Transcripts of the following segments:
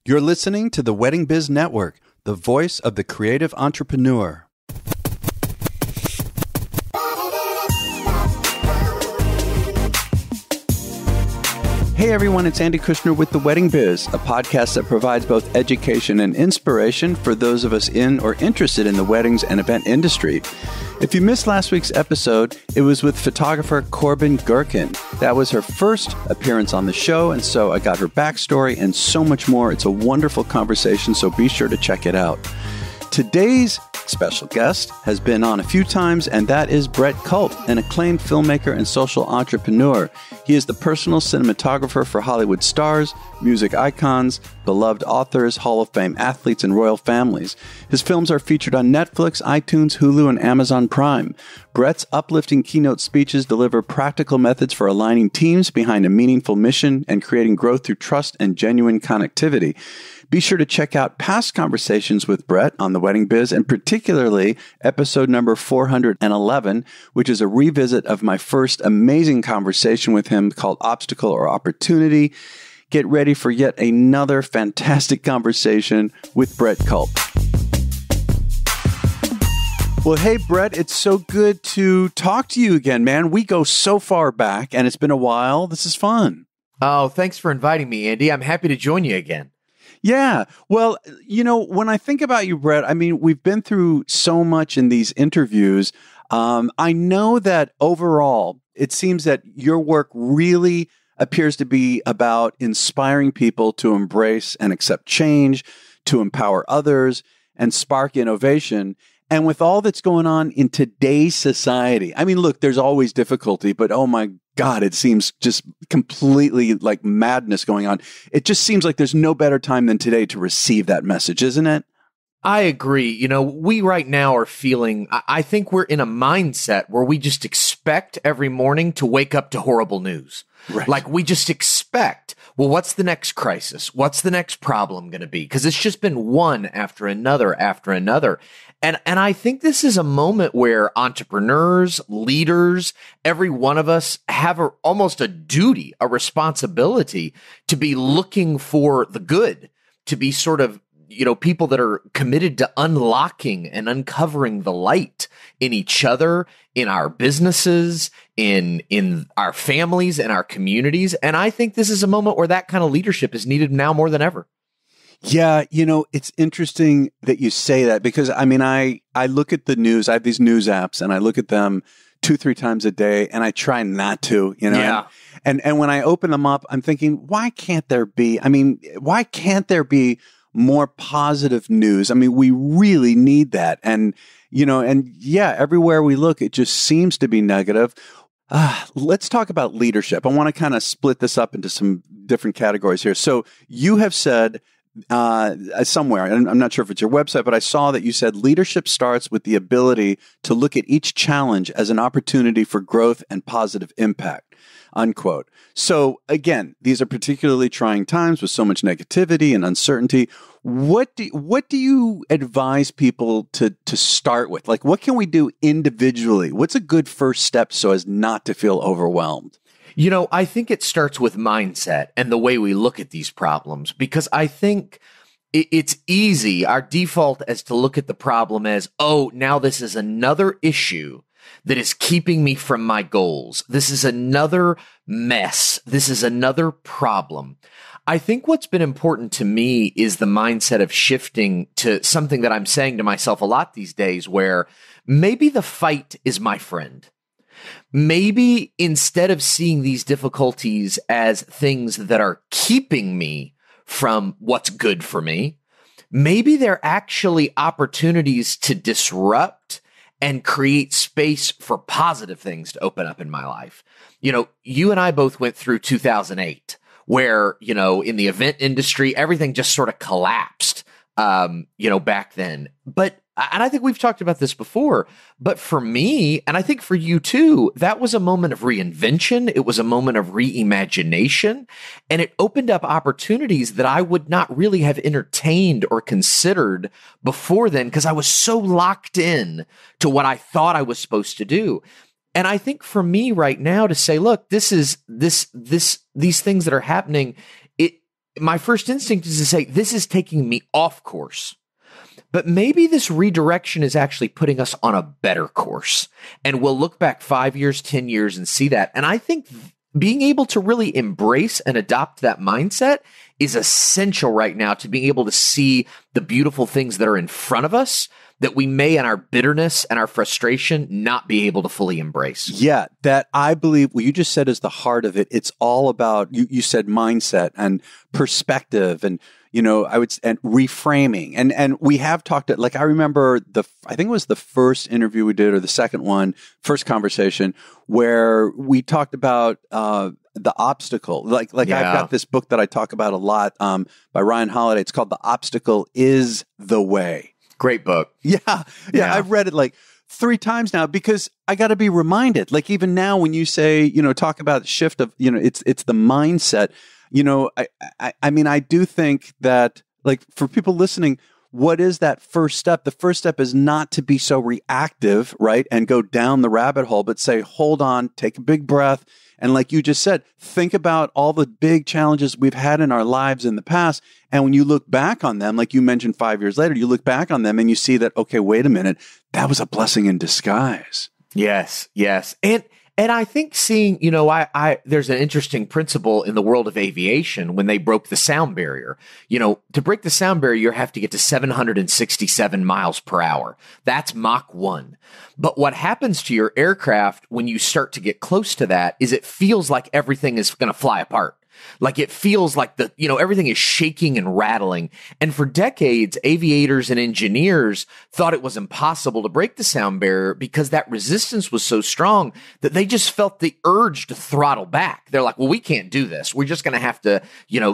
You're listening to the Wedding Biz Network, the voice of the creative entrepreneur. Hey everyone, it's Andy Kushner with The Wedding Biz, a podcast that provides both education and inspiration for those of us in or interested in the weddings and event industry. If you missed last week's episode, it was with photographer Corbin Gherkin. That was her first appearance on the show, and so I got her backstory and so much more. It's a wonderful conversation, so be sure to check it out. Today's special guest has been on a few times, and that is Brett Culp, an acclaimed filmmaker and social entrepreneur. He is the personal cinematographer for Hollywood stars, music icons, beloved authors, Hall of Fame athletes, and royal families. His films are featured on Netflix, iTunes, Hulu, and Amazon Prime. Brett's uplifting keynote speeches deliver practical methods for aligning teams behind a meaningful mission and creating growth through trust and genuine connectivity. Be sure to check out past conversations with Brett on The Wedding Biz, and particularly episode number 411, which is a revisit of my first amazing conversation with him called Obstacle or Opportunity. Get ready for yet another fantastic conversation with Brett Culp. Well, hey, Brett, it's so good to talk to you again, man. We go so far back, and it's been a while. This is fun. Oh, thanks for inviting me, Andy. I'm happy to join you again. Yeah. Well, you know, when I think about you, Brett, I mean, we've been through so much in these interviews. I know that overall, it seems that your work really appears to be about inspiring people to embrace and accept change, to empower others, and spark innovation. And with all that's going on in today's society, I mean, look, there's always difficulty, but oh my God, it seems just completely like madness going on. It just seems like there's no better time than today to receive that message, isn't it? I agree. You know, we right now are feeling, I think we're in a mindset where we just expect every morning to wake up to horrible news. Right. Like we just expect, well, what's the next crisis? What's the next problem going to be? Because it's just been one after another after another. And I think this is a moment where entrepreneurs, leaders, every one of us have almost a duty, a responsibility to be looking for the good, to be sort of, you know, people that are committed to unlocking and uncovering the light in each other, in our businesses, in our families and our communities. And I think this is a moment where that kind of leadership is needed now more than ever. Yeah, you know, it's interesting that you say that because, I mean, I look at the news. I have these news apps and I look at them 2-3 times a day and I try not to, you know. Yeah. And when I open them up, I'm thinking, why can't there be more positive news? I mean, we really need that. And, you know, and yeah, everywhere we look, it just seems to be negative. Let's talk about leadership. I want to kind of split this up into some different categories here. So you have said somewhere, and I'm not sure if it's your website, but I saw that you said leadership starts with the ability to look at each challenge as an opportunity for growth and positive impact, unquote. So again, these are particularly trying times with so much negativity and uncertainty. What do you advise people to start with? Like, what can we do individually? What's a good first step so as not to feel overwhelmed? You know, I think it starts with mindset and the way we look at these problems, because I think it's easy. Our default is to look at the problem as, oh, now this is another issue that is keeping me from my goals. This is another mess. This is another problem. I think what's been important to me is the mindset of shifting to something that I'm saying to myself a lot these days, where maybe the fight is my friend. Maybe instead of seeing these difficulties as things that are keeping me from what's good for me, maybe they're actually opportunities to disrupt and create space for positive things to open up in my life. You know, you and I both went through 2008, where, you know, in the event industry, everything just sort of collapsed, you know, back then. And I think we've talked about this before, but for me, and I think for you too, that was a moment of reinvention. It was a moment of reimagination, and it opened up opportunities that I would not really have entertained or considered before then, because I was so locked in to what I thought I was supposed to do. And I think for me right now to say, look, these things that are happening, my first instinct is to say, this is taking me off course. But maybe this redirection is actually putting us on a better course. And we'll look back 5 years, 10 years and see that. And I think being able to really embrace and adopt that mindset is essential right now to being able to see the beautiful things that are in front of us that we may, in our bitterness and our frustration, not be able to fully embrace. Yeah, that I believe what you just said is the heart of it. It's all about, you said mindset and perspective and, and reframing. And we have talked, like, I remember I think it was the first interview we did or the second one, first conversation where we talked about, the obstacle. Like I've got this book that I talk about a lot, by Ryan Holiday. It's called The Obstacle is the Way. Great book. Yeah. I've read it like 3 times now because I got to be reminded. Like even now, when you say, talk about shift of, it's the mindset. I mean, I do think that, like, for people listening, what is that first step? The first step is not to be so reactive, right, and go down the rabbit hole, but say, hold on, take a big breath. And like you just said, think about all the big challenges we've had in our lives in the past. And when you look back on them, like you mentioned 5 years later, you look back on them and you see that, okay, wait a minute, that was a blessing in disguise. Yes. And I think seeing, there's an interesting principle in the world of aviation when they broke the sound barrier. To break the sound barrier, you have to get to 767 miles per hour. That's Mach 1. But what happens to your aircraft when you start to get close to that is it feels like everything is going to fly apart. Like it feels like everything is shaking and rattling. And for decades, aviators and engineers thought it was impossible to break the sound barrier because that resistance was so strong that they just felt the urge to throttle back. They're like, well, we can't do this. We're just going to have to,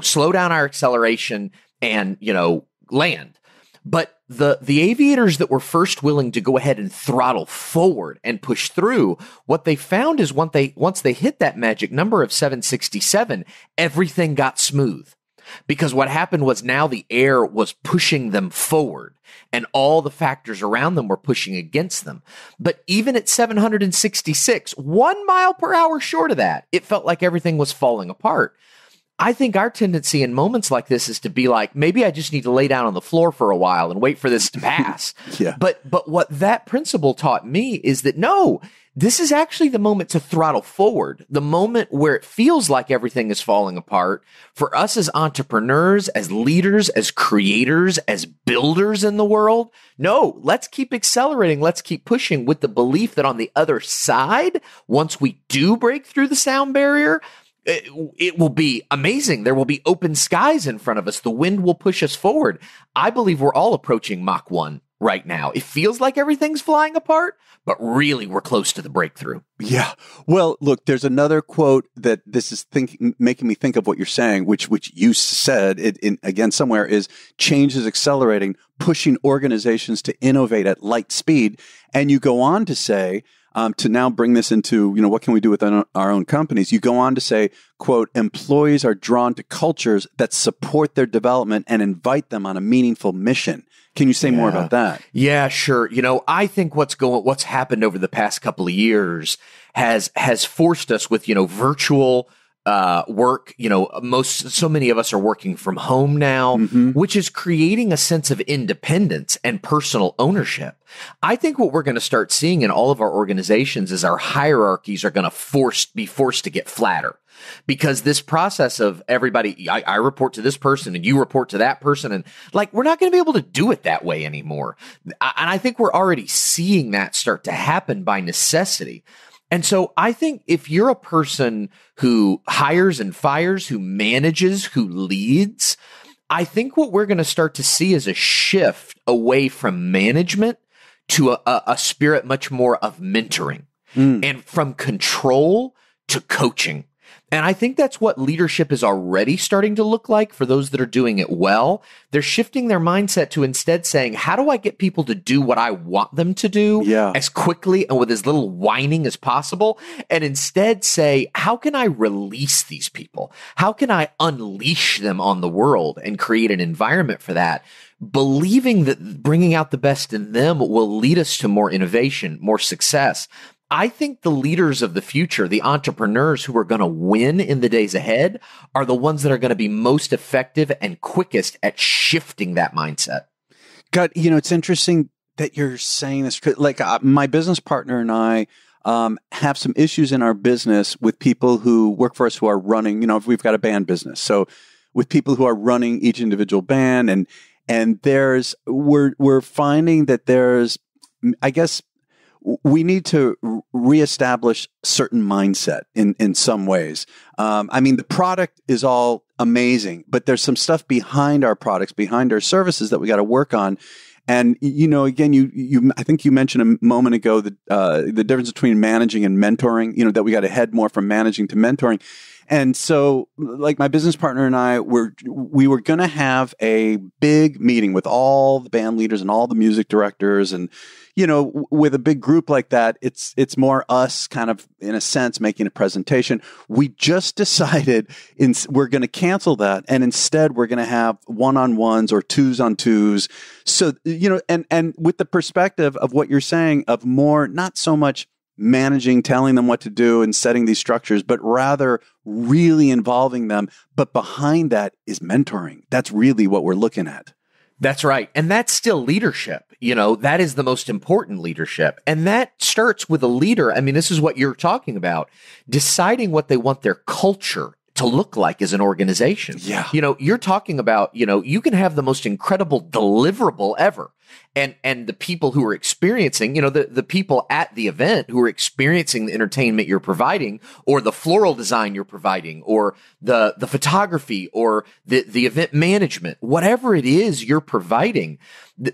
slow down our acceleration and, land. But the aviators that were first willing to go ahead and throttle forward and push through, what they found is once they hit that magic number of 767, everything got smooth. Because what happened was now the air was pushing them forward and all the factors around them were pushing against them. But even at 766, 1 mile per hour short of that, it felt like everything was falling apart. I think our tendency in moments like this is to be like, maybe I just need to lay down on the floor for a while and wait for this to pass. Yeah. But what that principle taught me is that no, this is actually the moment to throttle forward, the moment where it feels like everything is falling apart. For us as entrepreneurs, as leaders, as creators, as builders in the world, no, let's keep accelerating. Let's keep pushing with the belief that on the other side, once we do break through the sound barrier, it will be amazing. There will be open skies in front of us. The wind will push us forward. I believe we're all approaching Mach 1 right now. It feels like everything's flying apart, but really we're close to the breakthrough. Yeah. Well, look, there's another quote that this is making me think of what you're saying, which you said again somewhere is change is accelerating, pushing organizations to innovate at light speed. And you go on to say, to now bring this into, what can we do within our own companies? You go on to say, quote, employees are drawn to cultures that support their development and invite them on a meaningful mission. Can you say more about that? Yeah, sure. I think what's happened over the past couple of years has forced us with, virtual work. So many of us are working from home now, which is creating a sense of independence and personal ownership. I think what we're going to start seeing in all of our organizations is our hierarchies are going to be forced to get flatter. Because this process of everybody, I report to this person and you report to that person, and like, we're not going to be able to do it that way anymore. And I think we're already seeing that start to happen by necessity. And so I think if you're a person who hires and fires, who manages, who leads, I think what we're going to start to see is a shift away from management to a spirit much more of mentoring and from control to coaching. And I think that's what leadership is already starting to look like for those that are doing it well. They're shifting their mindset to instead saying, how do I get people to do what I want them to do as quickly and with as little whining as possible? And instead say, how can I release these people? How can I unleash them on the world and create an environment for that? Believing that bringing out the best in them will lead us to more innovation, more success. I think the leaders of the future, the entrepreneurs who are going to win in the days ahead, are the ones that are going to be most effective and quickest at shifting that mindset. God, it's interesting that you're saying this. Like my business partner and I have some issues in our business with people who work for us who are running, if we've got a band business. So with people who are running each individual band and we're finding that there's, I guess, we need to reestablish certain mindset in some ways. The product is all amazing, but there's some stuff behind our products, behind our services that we got to work on. And again, I think you mentioned a moment ago the difference between managing and mentoring. That we got to head more from managing to mentoring. And so, like my business partner and I, we were going to have a big meeting with all the band leaders and all the music directors, and with a big group like that, it's more us kind of, in a sense, making a presentation. We just decided we're going to cancel that, and instead we're going to have one-on-ones or twos-on-twos. So, and with the perspective of what you're saying of more, not so much managing, telling them what to do and setting these structures, but rather really involving them. But behind that is mentoring. That's really what we're looking at. That's right. And that's still leadership. That is the most important leadership. And that starts with a leader. This is what you're talking about, deciding what they want their culture to look like as an organization. Yeah. You're talking about, you can have the most incredible deliverable ever. And the people who are experiencing, the people at the event who are experiencing the entertainment you're providing, or the floral design you're providing, or the photography, or the event management, whatever it is you're providing,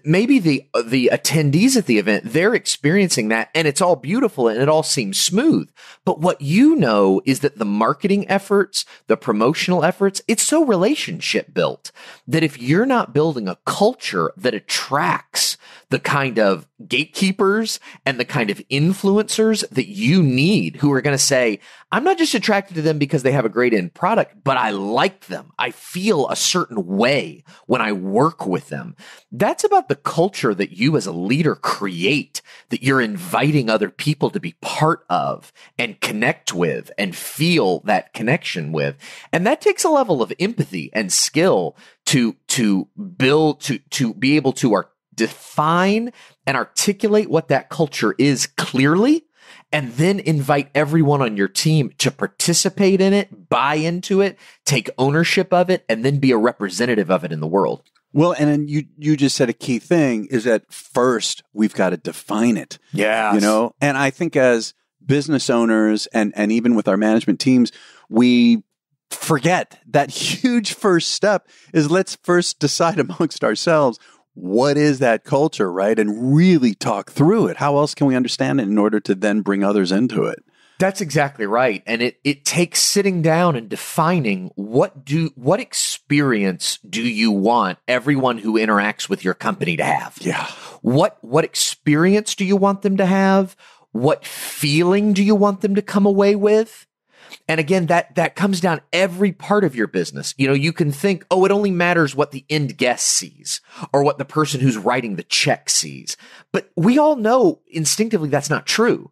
maybe the attendees at the event, they're experiencing that and it's all beautiful and it all seems smooth. But what is that the marketing efforts, the promotional efforts, it's so relationship built that if you're not building a culture that attracts the kind of gatekeepers and the kind of influencers that you need, who are going to say, I'm not just attracted to them because they have a great end product, but I like them. I feel a certain way when I work with them. That's about the culture that you as a leader create, that you're inviting other people to be part of and connect with and feel that connection with. And that takes a level of empathy and skill to build, to be able to define and articulate what that culture is clearly, and then invite everyone on your team to participate in it, buy into it, take ownership of it, and then be a representative of it in the world. Well, and then you just said a key thing is that first we've got to define it. Yeah. And I think as business owners and even with our management teams, we forget that huge first step is let's first decide amongst ourselves, what is that culture, right? And really talk through it. How else can we understand it in order to then bring others into it? That's exactly right. And it takes sitting down and defining what experience do you want everyone who interacts with your company to have? Yeah. What experience do you want them to have? What feeling do you want them to come away with? And again, that comes down every part of your business. You can think, it only matters what the end guest sees or what the person who's writing the check sees. But we all know instinctively that's not true.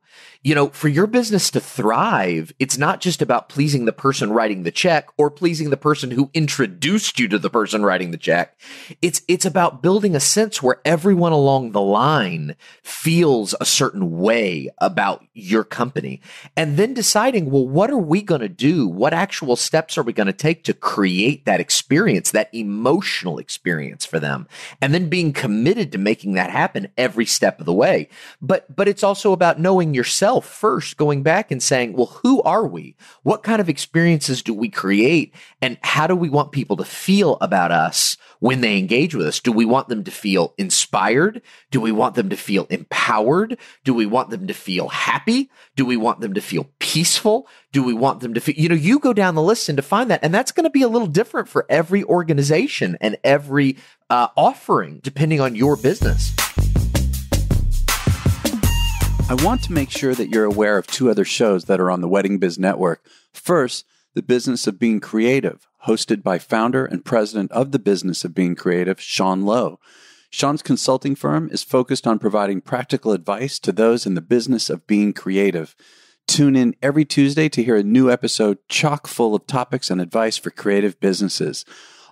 For your business to thrive, it's not just about pleasing the person writing the check or pleasing the person who introduced you to the person writing the check. It's about building a sense where everyone along the line feels a certain way about your company, and then deciding, well, what are we going to do? What actual steps are we going to take to create that experience, that emotional experience for them? And then being committed to making that happen every step of the way. But it's also about knowing yourself first, going back and saying, well, who are we? What kind of experiences do we create? And how do we want people to feel about us when they engage with us? Do we want them to feel inspired? Do we want them to feel empowered? Do we want them to feel happy? Do we want them to feel peaceful? Do we want them to feel, you go down the list and define that. And that's going to be a little different for every organization and every offering, depending on your business. I want to make sure that you're aware of two other shows that are on the Wedding Biz Network. First, The Business of Being Creative, hosted by founder and president of The Business of Being Creative, Sean Lowe. Sean's consulting firm is focused on providing practical advice to those in the business of being creative. Tune in every Tuesday to hear a new episode chock full of topics and advice for creative businesses.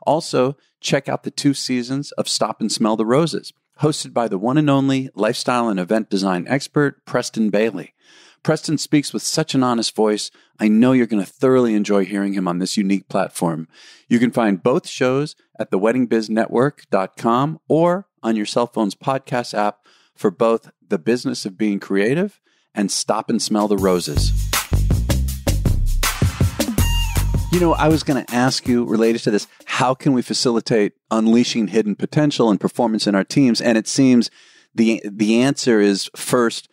Also, check out the 2 seasons of Stop and Smell the Roses, hosted by the one and only lifestyle and event design expert, Preston Bailey. Preston speaks with such an honest voice. I know you're going to thoroughly enjoy hearing him on this unique platform. You can find both shows at theweddingbiznetwork.com or on your cell phone's podcast app for both The Business of Being Creative and Stop and Smell the Roses. You know, I was going to ask you, related to this, how can we facilitate unleashing hidden potential and performance in our teams? And it seems the answer is, first,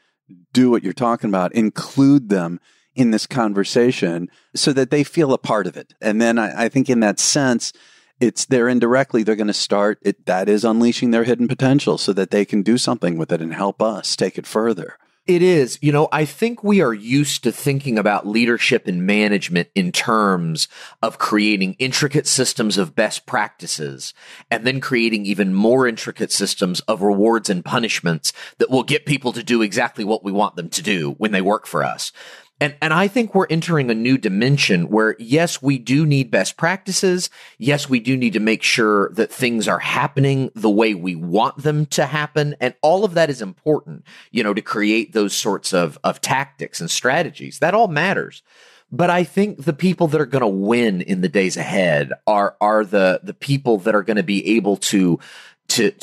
do what you're talking about, include them in this conversation so that they feel a part of it. And then I think in that sense, it's there indirectly, they're going to start, that is unleashing their hidden potential so that they can do something with it and help us take it further. It is. You know, I think we are used to thinking about leadership and management in terms of creating intricate systems of best practices and then creating even more intricate systems of rewards and punishments that will get people to do exactly what we want them to do when they work for us. And I think we're entering a new dimension where, yes, we do need best practices. Yes, we do need to make sure that things are happening the way we want them to happen. And all of that is important, you know, to create those sorts of tactics and strategies. That all matters. But I think the people that are going to win in the days ahead are the people that are going to be able to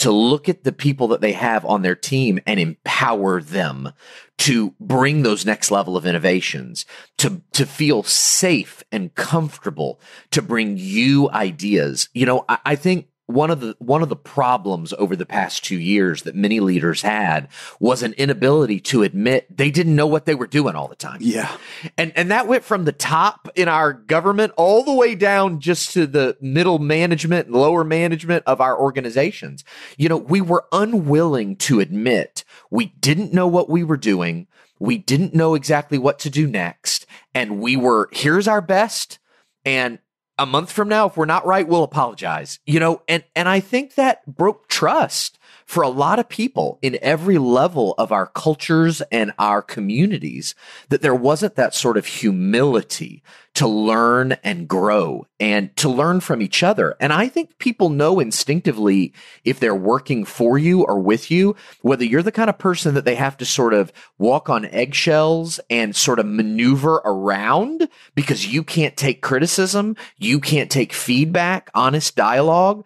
look at the people that they have on their team and empower them to bring those next level of innovations, to feel safe and comfortable, to bring you ideas. You know, I think one of the problems over the past 2 years that many leaders had was an inability to admit they didn't know what they were doing all the time. Yeah. And that went from the top in our government all the way down just to the middle management and lower management of our organizations. You know, we were unwilling to admit we didn't know what we were doing. We didn't know exactly what to do next. And we were, here's our best. And a month from now, if we're not right, we'll apologize, you know, and I think that broke trust for a lot of people in every level of our cultures and our communities, that there wasn't that sort of humility to learn and grow and to learn from each other. And I think people know instinctively if they're working for you or with you, whether you're the kind of person that they have to sort of walk on eggshells and sort of maneuver around because you can't take criticism, you can't take feedback, honest dialogue.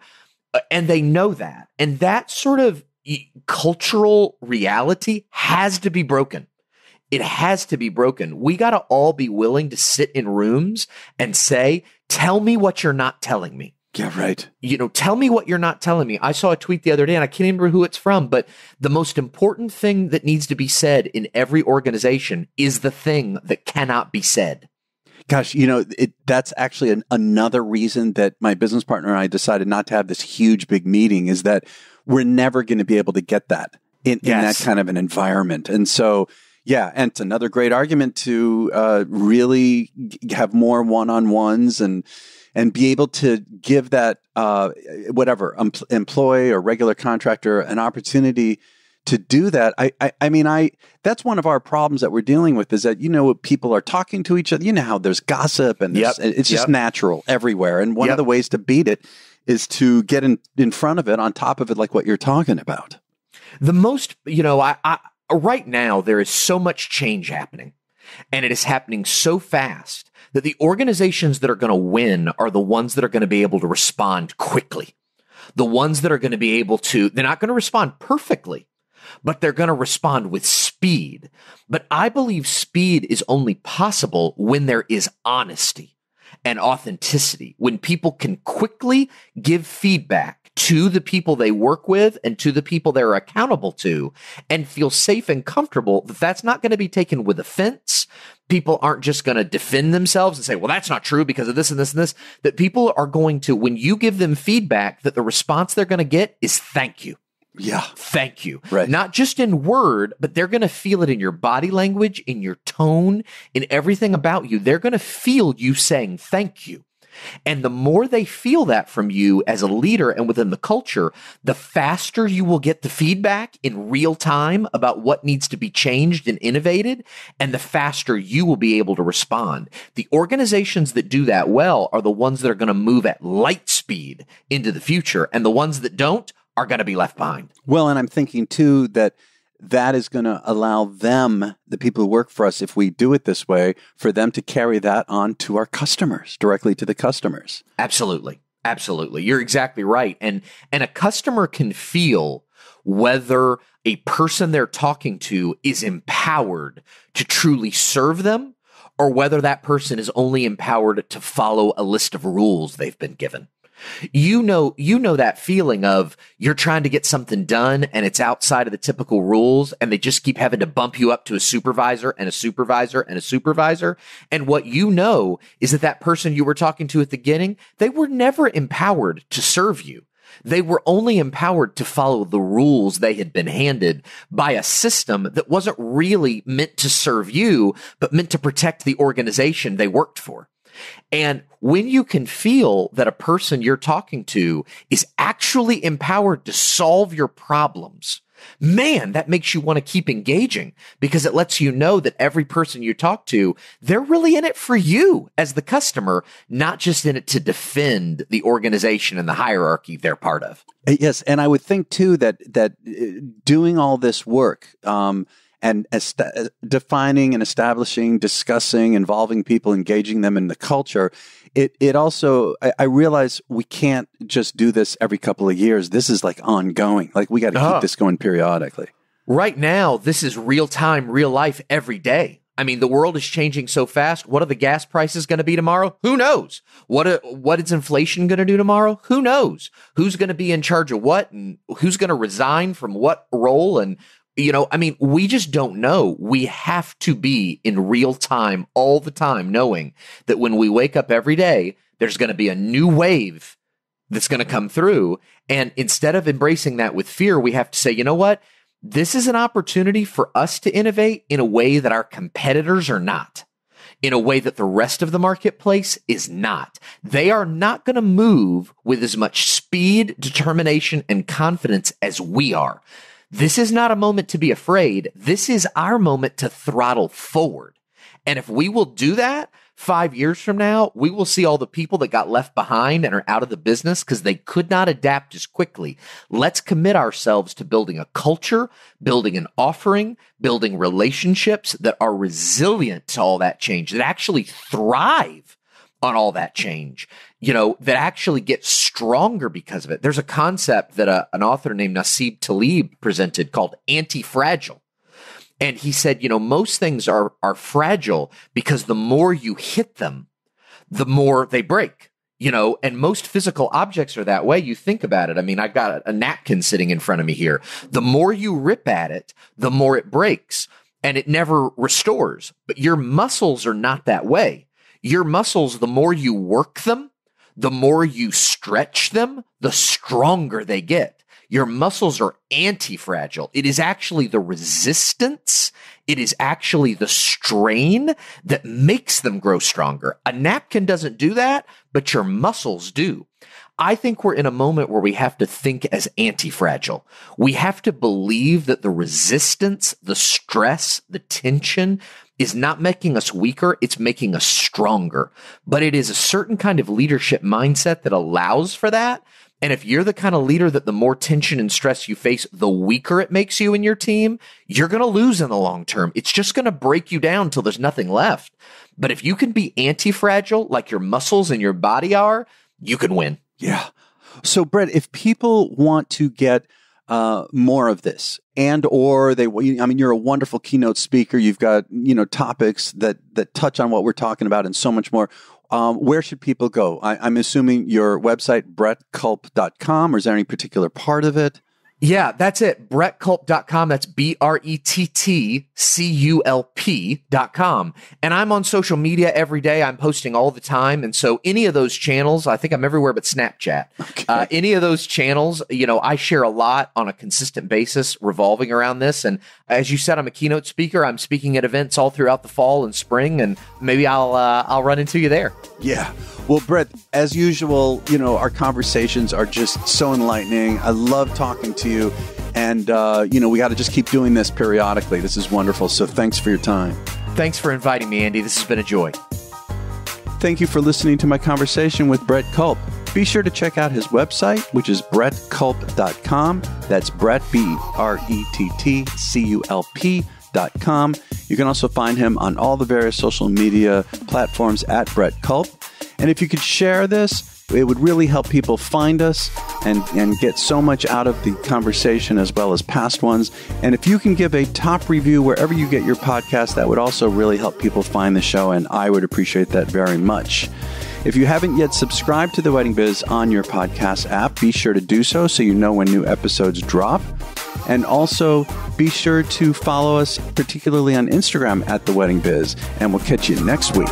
And they know that. And that sort of cultural reality has to be broken. It has to be broken. We got to all be willing to sit in rooms and say, tell me what you're not telling me. Yeah, right. You know, tell me what you're not telling me. I saw a tweet the other day and I can't remember who it's from, but the most important thing that needs to be said in every organization is the thing that cannot be said. Gosh, you know, that's actually another reason that my business partner and I decided not to have this huge, big meeting, is that we're never going to be able to get that in that kind of an environment. And so, yeah, and it's another great argument to really have more one-on-ones and be able to give that employee or regular contractor an opportunity to do that. I mean, that's one of our problems that we're dealing with, is that, you know, people are talking to each other. You know how there's gossip and it's just natural everywhere. And one of the ways to beat it is to get in front of it, on top of it, like what you're talking about. The most, you know, I right now there is so much change happening, and it is happening so fast that the organizations that are going to win are the ones that are going to be able to respond quickly. The ones that are going to be able to, they're not going to respond perfectly, but they're going to respond with speed. But I believe speed is only possible when there is honesty and authenticity, when people can quickly give feedback to the people they work with and to the people they're accountable to, and feel safe and comfortable that that's not going to be taken with offense. People aren't just going to defend themselves and say, well, that's not true because of this and this and this. That people are going to, when you give them feedback, that the response they're going to get is thank you. Yeah. Thank you. Right. Not just in word, but they're going to feel it in your body language, in your tone, in everything about you. They're going to feel you saying thank you. And the more they feel that from you as a leader and within the culture, the faster you will get the feedback in real time about what needs to be changed and innovated, and the faster you will be able to respond. The organizations that do that well are the ones that are going to move at light speed into the future, and the ones that don't are going to be left behind. Well, and I'm thinking too that is going to allow them, the people who work for us, if we do it this way, for them to carry that on to our customers, directly to the customers. Absolutely. Absolutely. You're exactly right. And a customer can feel whether a person they're talking to is empowered to truly serve them, or whether that person is only empowered to follow a list of rules they've been given. You know that feeling of you're trying to get something done and it's outside of the typical rules, and they just keep having to bump you up to a supervisor and a supervisor and a supervisor. And what you know is that person you were talking to at the beginning, they were never empowered to serve you. They were only empowered to follow the rules they had been handed by a system that wasn't really meant to serve you, but meant to protect the organization they worked for. And when you can feel that a person you're talking to is actually empowered to solve your problems, man, that makes you want to keep engaging, because it lets you know that every person you talk to, they're really in it for you as the customer, not just in it to defend the organization and the hierarchy they're part of. Yes, and I would think too that doing all this work, and defining and establishing, discussing, involving people, engaging them in the culture, it also, I realize we can't just do this every couple of years. This is like ongoing. Like we got to keep this going periodically. Right now, this is real time, real life every day. I mean, the world is changing so fast. What are the gas prices going to be tomorrow? Who knows? What is inflation going to do tomorrow? Who knows? Who's going to be in charge of what, and who's going to resign from what role? And we just don't know. We have to be in real time all the time, knowing that when we wake up every day, there's going to be a new wave that's going to come through. And instead of embracing that with fear, we have to say, you know what? This is an opportunity for us to innovate in a way that our competitors are not, in a way that the rest of the marketplace is not. They are not going to move with as much speed, determination, and confidence as we are. This is not a moment to be afraid. This is our moment to throttle forward. And if we will do that, 5 years from now, we will see all the people that got left behind and are out of the business because they could not adapt as quickly. Let's commit ourselves to building a culture, building an offering, building relationships that are resilient to all that change, that actually thrive on all that change, that actually get stronger because of it. There's a concept that an author named Nasib Taleb presented called anti-fragile. And he said, most things are fragile because the more you hit them, the more they break, and most physical objects are that way. You think about it. I mean, I've got a napkin sitting in front of me here. The more you rip at it, the more it breaks, and it never restores. But your muscles are not that way. Your muscles, the more you work them, the more you stretch them, the stronger they get. Your muscles are anti-fragile. It is actually the resistance, it is actually the strain that makes them grow stronger. A napkin doesn't do that, but your muscles do. I think we're in a moment where we have to think as anti-fragile. We have to believe that the resistance, the stress, the tension is not making us weaker, it's making us stronger. But it is a certain kind of leadership mindset that allows for that. And if you're the kind of leader that the more tension and stress you face, the weaker it makes you and your team, you're going to lose in the long term. It's just going to break you down till there's nothing left. But if you can be anti-fragile like your muscles and your body are, you can win. Yeah. So, Brett, if people want to get more of this, or you're a wonderful keynote speaker. You've got, topics that touch on what we're talking about and so much more. Where should people go? I'm assuming your website, brettculp.com, or is there any particular part of it? Yeah, that's it. BrettCulp.com. That's BrettCulp.com. And I'm on social media every day. I'm posting all the time. And so any of those channels, I think I'm everywhere but Snapchat. Okay. Any of those channels, I share a lot on a consistent basis revolving around this. And as you said, I'm a keynote speaker. I'm speaking at events all throughout the fall and spring, and maybe I'll run into you there. Yeah. Well, Brett, as usual, our conversations are just so enlightening. I love talking to you. And, we got to just keep doing this periodically. This is wonderful. So thanks for your time. Thanks for inviting me, Andy. This has been a joy. Thank you for listening to my conversation with Brett Culp. Be sure to check out his website, which is brettculp.com. That's Brett, BrettCulp.com. You can also find him on all the various social media platforms at Brett Culp. And if you could share this, it would really help people find us and get so much out of the conversation as well as past ones. And if you can give a top review wherever you get your podcast, that would also really help people find the show, and I would appreciate that very much. If you haven't yet subscribed to The Wedding Biz on your podcast app, be sure to do so you know when new episodes drop. And also be sure to follow us, particularly on Instagram at The Wedding Biz, and we'll catch you next week.